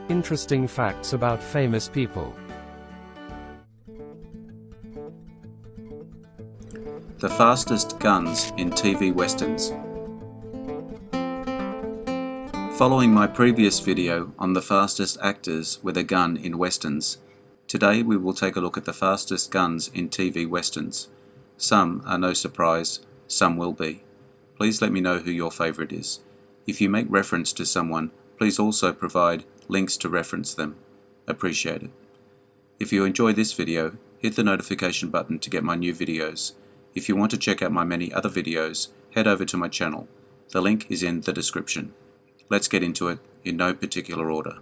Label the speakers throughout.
Speaker 1: Interesting facts about famous people.
Speaker 2: The fastest guns in TV westerns. Following my previous video on the fastest actors with a gun in westerns, today we will take a look at the fastest guns in TV westerns. Some are no surprise, some will be. Please let me know who your favourite is. If you make reference to someone, please also provide links to reference them. Appreciate it. If you enjoy this video, hit the notification button to get my new videos. If you want to check out my many other videos, head over to my channel. The link is in the description. Let's get into it in no particular order.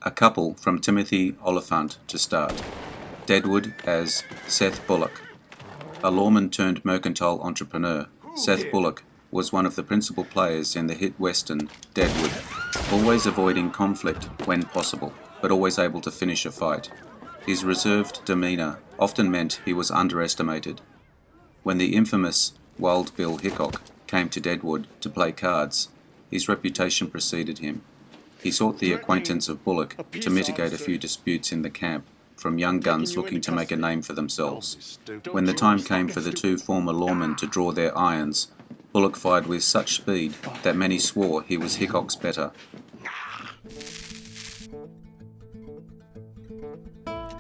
Speaker 2: A couple from Timothy Oliphant to start. Deadwood as Seth Bullock. A lawman turned mercantile entrepreneur, Seth Bullock was one of the principal players in the hit western Deadwood, always avoiding conflict when possible, but always able to finish a fight. His reserved demeanour often meant he was underestimated. When the infamous Wild Bill Hickok came to Deadwood to play cards, his reputation preceded him. He sought the acquaintance of Bullock to mitigate a few disputes in the camp from young guns looking to make a name for themselves. When the time came for the two former lawmen to draw their irons, Bullock fired with such speed that many swore he was Hickok's better.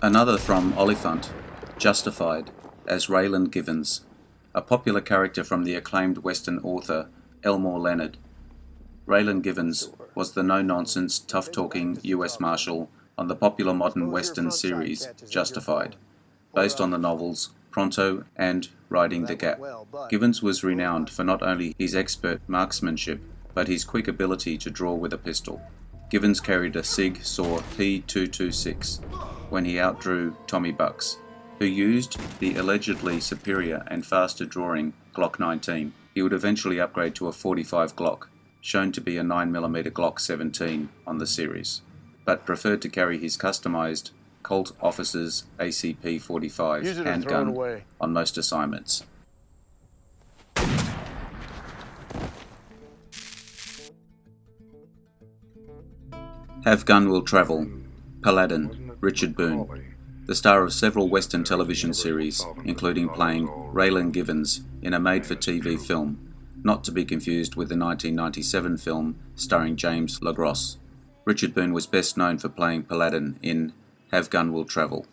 Speaker 2: Another from Oliphant, Justified, as Raylan Givens, a popular character from the acclaimed Western author Elmore Leonard. Raylan Givens was the no-nonsense, tough-talking U.S. Marshal on the popular modern Western series Justified, based on the novels Pronto and Riding the Gap. Givens was renowned for not only his expert marksmanship, but his quick ability to draw with a pistol. Givens carried a Sig Sauer P226 when he outdrew Tommy Bucks, who used the allegedly superior and faster drawing Glock 19. He would eventually upgrade to a .45 Glock, shown to be a 9mm Glock 17 on the series, but preferred to carry his customized Colt Officer's ACP-45 handgun on most assignments. Have Gun Will Travel. Paladin, Richard Boone. The star of several Western television series, including playing Raylan Givens in a made-for-TV film, not to be confused with the 1997 film starring James LaGrosse. Richard Boone was best known for playing Paladin in Have Gun Will Travel,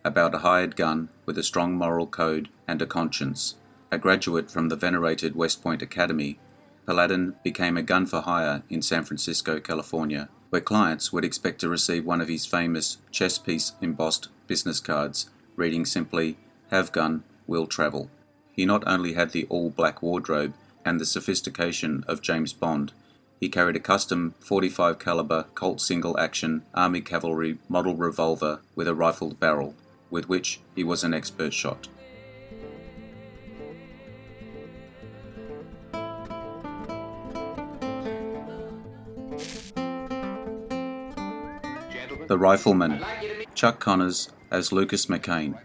Speaker 2: about a hired gun with a strong moral code and a conscience. A graduate from the venerated West Point Academy, Paladin became a gun for hire in San Francisco, California, where clients would expect to receive one of his famous chess piece embossed business cards, reading simply, Have Gun Will Travel. He not only had the all-black wardrobe and the sophistication of James Bond, he carried a custom .45 caliber Colt single-action Army Cavalry model revolver with a rifled barrel, with which he was an expert shot. The Rifleman. Chuck Connors as Lucas McCain.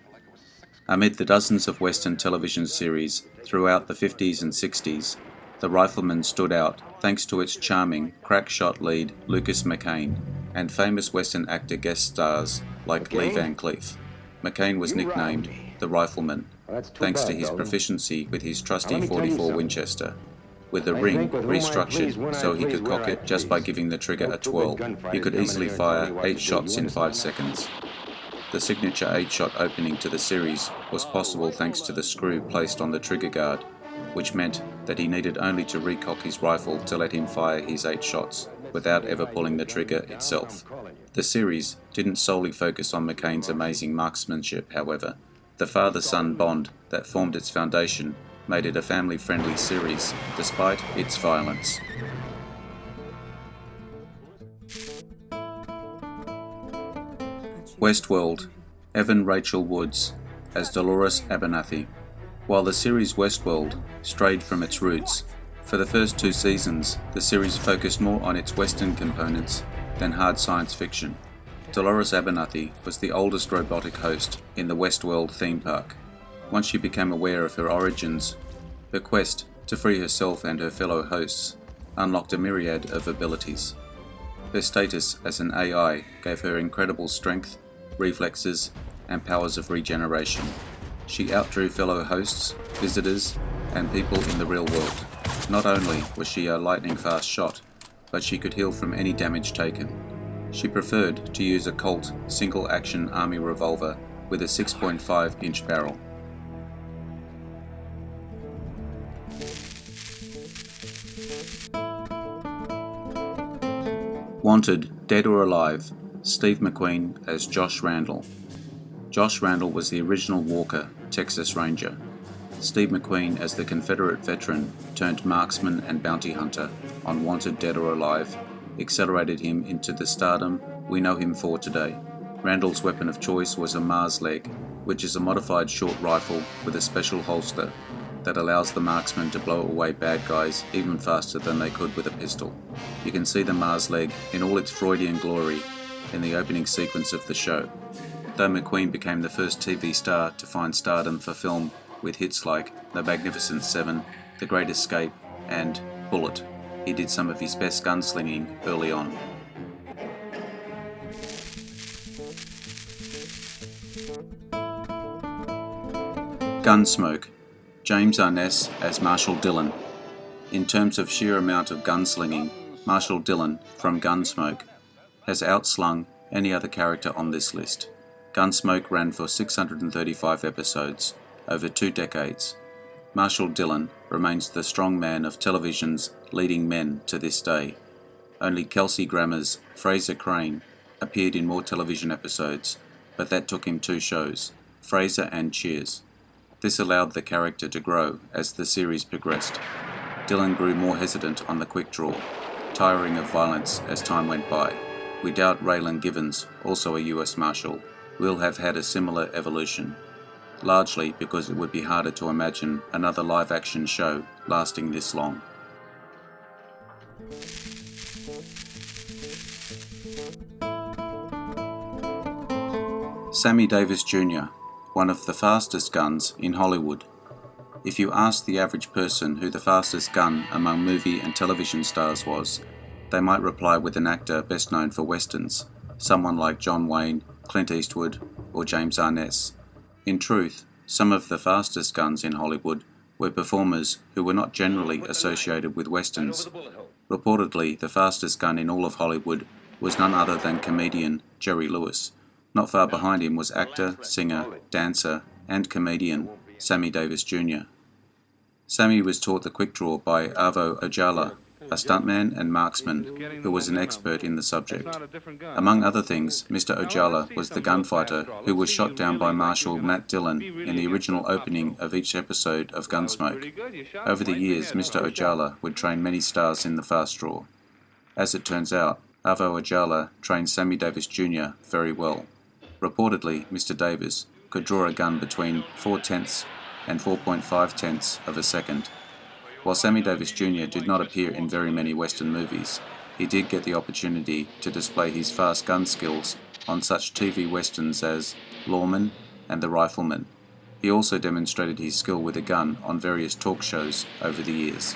Speaker 2: Amid the dozens of Western television series throughout the 50s and 60s, The Rifleman stood out thanks to its charming, crack-shot lead Lucas McCain and famous Western actor guest stars like Lee Van Cleef. McCain was nicknamed The Rifleman thanks to his proficiency with his trusty .44 Winchester, with the ring restructured so he could cock it just by giving the trigger a twirl. He could easily fire 8 shots in 5 seconds. The signature 8-shot opening to the series was possible thanks to the screw placed on the trigger guard, which meant that he needed only to recock his rifle to let him fire his 8 shots without ever pulling the trigger itself. The series didn't solely focus on McCain's amazing marksmanship, however. The father-son bond that formed its foundation made it a family-friendly series, despite its violence. Westworld. Evan Rachel Woods as Dolores Abernathy. While the series Westworld strayed from its roots, for the first 2 seasons, the series focused more on its Western components than hard science fiction. Dolores Abernathy was the oldest robotic host in the Westworld theme park. Once she became aware of her origins, her quest to free herself and her fellow hosts, unlocked a myriad of abilities. Her status as an AI gave her incredible strength, reflexes, and powers of regeneration. She outdrew fellow hosts, visitors, and people in the real world. Not only was she a lightning-fast shot, but she could heal from any damage taken. She preferred to use a Colt single-action army revolver with a 6.5-inch barrel. Wanted, Dead or Alive, Steve McQueen as Josh Randall. Josh Randall was the original Walker, Texas Ranger. Steve McQueen as the Confederate veteran turned marksman and bounty hunter on Wanted, Dead or Alive accelerated him into the stardom we know him for today. Randall's weapon of choice was a Mars leg, which is a modified short rifle with a special holster that allows the marksman to blow away bad guys even faster than they could with a pistol. You can see the Mars leg in all its Freudian glory in the opening sequence of the show. Though McQueen became the first TV star to find stardom for film with hits like The Magnificent Seven, The Great Escape, and Bullock, he did some of his best gunslinging early on. Gunsmoke, James Arness as Marshall Dillon. In terms of sheer amount of gunslinging, Marshall Dillon from Gunsmoke has outslung any other character on this list. Gunsmoke ran for 635 episodes, over 2 decades. Marshall Dillon remains the strongman of television's leading men to this day. Only Kelsey Grammer's Fraser Crane appeared in more television episodes, but that took him 2 shows, Fraser and Cheers. This allowed the character to grow as the series progressed. Dillon grew more hesitant on the quick draw, tiring of violence as time went by. We doubt Raylan Givens, also a US Marshal, will have had a similar evolution, largely because it would be harder to imagine another live-action show lasting this long. Sammy Davis Jr, one of the fastest guns in Hollywood. If you ask the average person who the fastest gun among movie and television stars was, they might reply with an actor best known for westerns, someone like John Wayne, Clint Eastwood, or James Arness. In truth, some of the fastest guns in Hollywood were performers who were not generally associated with westerns. Reportedly, the fastest gun in all of Hollywood was none other than comedian Jerry Lewis. Not far behind him was actor, singer, dancer, and comedian Sammy Davis Jr. Sammy was taught the quick draw by Avo Ojala, a stuntman and marksman who was an expert in the subject. Among other things, Mr. Ojala was the gunfighter who was shot down by Marshal Matt Dillon in the original opening of each episode of Gunsmoke. Over the years, Mr. Ojala would train many stars in the fast draw. As it turns out, Avo Ojala trained Sammy Davis Jr. very well. Reportedly, Mr. Davis could draw a gun between 0.4 and 4.5 of a second. While Sammy Davis Jr. did not appear in very many Western movies, he did get the opportunity to display his fast gun skills on such TV Westerns as Lawman and The Rifleman. He also demonstrated his skill with a gun on various talk shows over the years.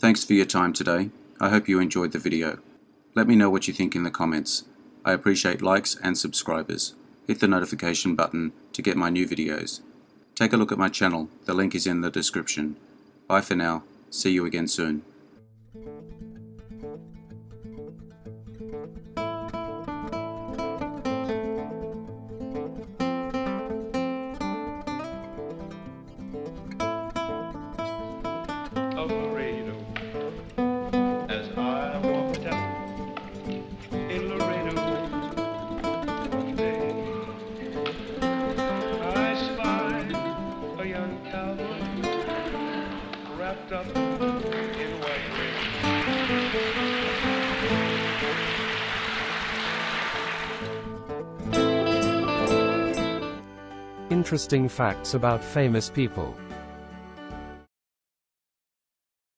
Speaker 2: Thanks for your time today. I hope you enjoyed the video. Let me know what you think in the comments. I appreciate likes and subscribers. Hit the notification button to get my new videos. Take a look at my channel, the link is in the description. Bye for now, see you again soon.
Speaker 1: Interesting facts about famous people.